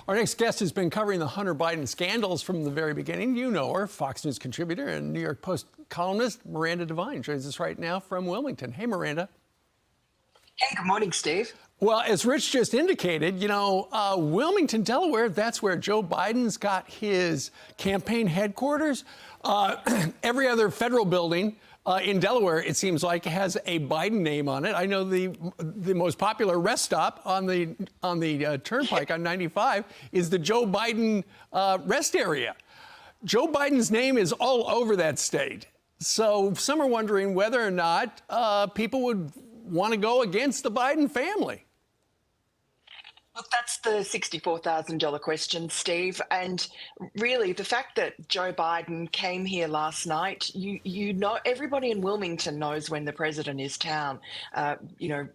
Our next guest has been covering the Hunter Biden scandals from the very beginning. You know her, Fox News contributor and New York Post columnist Miranda Devine joins us right now from Wilmington. Hey, Miranda. Hey, good morning, Steve. Well, as Rich just indicated, Wilmington, Delaware, that's where Joe Biden's got his campaign headquarters. Every other federal building in Delaware, it seems like, has a Biden name on it. I know the most popular rest stop on the Turnpike on 95 is the Joe Biden rest area. Joe Biden's name is all over that state. So some are wondering whether or not people would want to go against the Biden family. Look, that's the $64,000 question, Steve. And really, the fact that Joe Biden came here last night, you know, everybody in Wilmington knows when the president is town.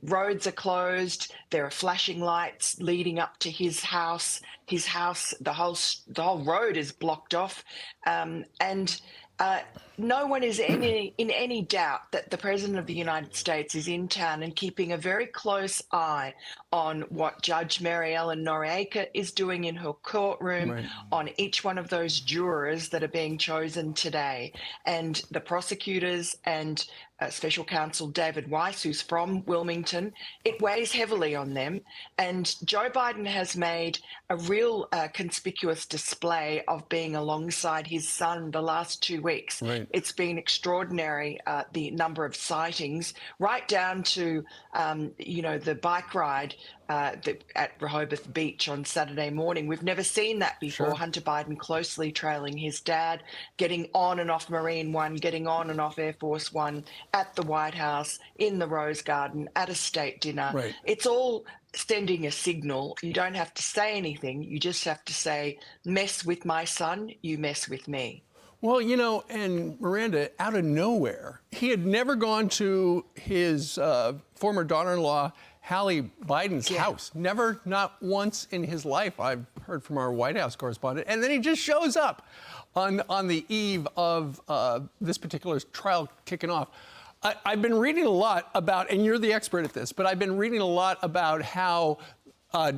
Roads are closed. There are flashing lights leading up to his house. The whole road is blocked off, no one is in any doubt that the President of the United States is in town and keeping a very close eye on what Judge Mary Ellen Noreika is doing in her courtroom, right, on each one of those jurors that are being chosen today. And the prosecutors and Special Counsel David Weiss, who's from Wilmington, it weighs heavily on them. And Joe Biden has made a real conspicuous display of being alongside his son the last 2 weeks. Right. It's been extraordinary, the number of sightings, right down to, the bike ride at Rehoboth Beach on Saturday morning. We've never seen that before. Sure. Hunter Biden closely trailing his dad, getting on and off Marine One, getting on and off Air Force One, at the White House, in the Rose Garden, at a state dinner. Right. It's all sending a signal. You don't have to say anything. You just have to say, mess with my son, you mess with me. Well, and Miranda, out of nowhere, he had never gone to his former daughter-in-law, Hallie Biden's house. Never, not once in his life, I've heard from our White House correspondent. And then he just shows up on the eve of this particular trial kicking off. I've been reading a lot about, and you're the expert at this, but I've been reading a lot about how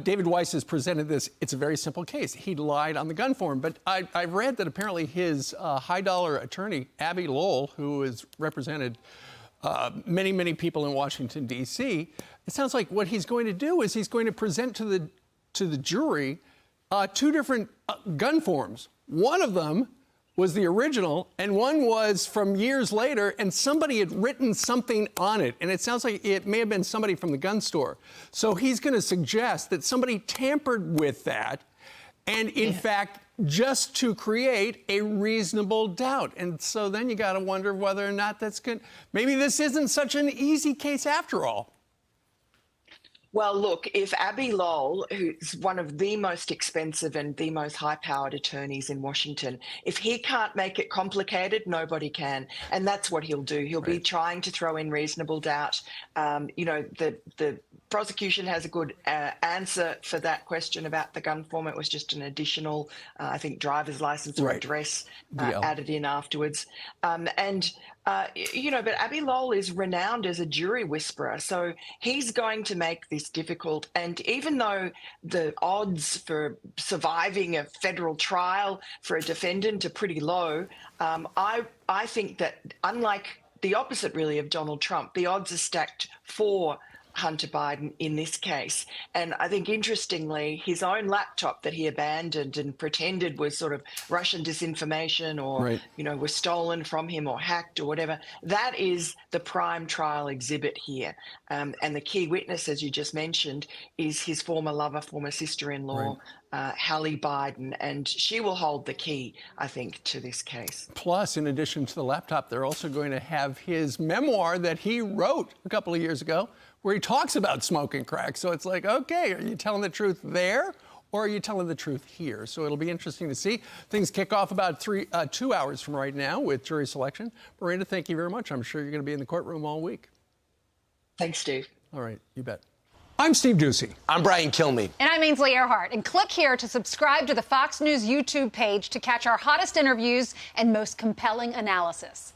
David Weiss has presented this. It's a very simple case. He lied on the gun form. But I've read that apparently his high-dollar attorney, Abbe Lowell, who has represented many, many people in Washington, D.C., it sounds like what he's going to do is he's going to present to the jury two different gun forms. One of them was the original, and one was from years later, and somebody had written something on it. And it sounds like it may have been somebody from the gun store. So he's going to suggest that somebody tampered with that, and in fact, just to create a reasonable doubt. And so then you got to wonder whether or not that's good. Maybe this isn't such an easy case after all. Well, look, if Abbe Lowell, who's one of the most expensive and the most high-powered attorneys in Washington, if he can't make it complicated, nobody can. And that's what he'll do. He'll be trying to throw in reasonable doubt. The prosecution has a good answer for that question about the gun form. It was just an additional, I think, driver's license or address added in afterwards. But Abbe Lowell is renowned as a jury whisperer, so he's going to make this difficult. And even though the odds for surviving a federal trial for a defendant are pretty low, I think that, unlike the opposite really of Donald Trump, the odds are stacked for Hunter Biden in this case. And I think, interestingly, his own laptop that he abandoned and pretended was sort of Russian disinformation or, was stolen from him or hacked or whatever, that is the prime trial exhibit here. And the key witness, as you just mentioned, is his former lover, former sister-in-law, Hallie Biden, and she will hold the key, I think, to this case. Plus, in addition to the laptop, they're also going to have his memoir that he wrote a couple of years ago, where he talks about smoking crack. So it's like, okay, are you telling the truth there, or are you telling the truth here? So it'll be interesting to see. Things kick off about 2 hours from right now with jury selection. Miranda, thank you very much. I'm sure you're going to be in the courtroom all week. Thanks, Steve. All right, you bet. I'm Steve Doocy. I'm Brian Kilmeade. And I'm Ainsley Earhart. And click here to subscribe to the Fox News YouTube page to catch our hottest interviews and most compelling analysis.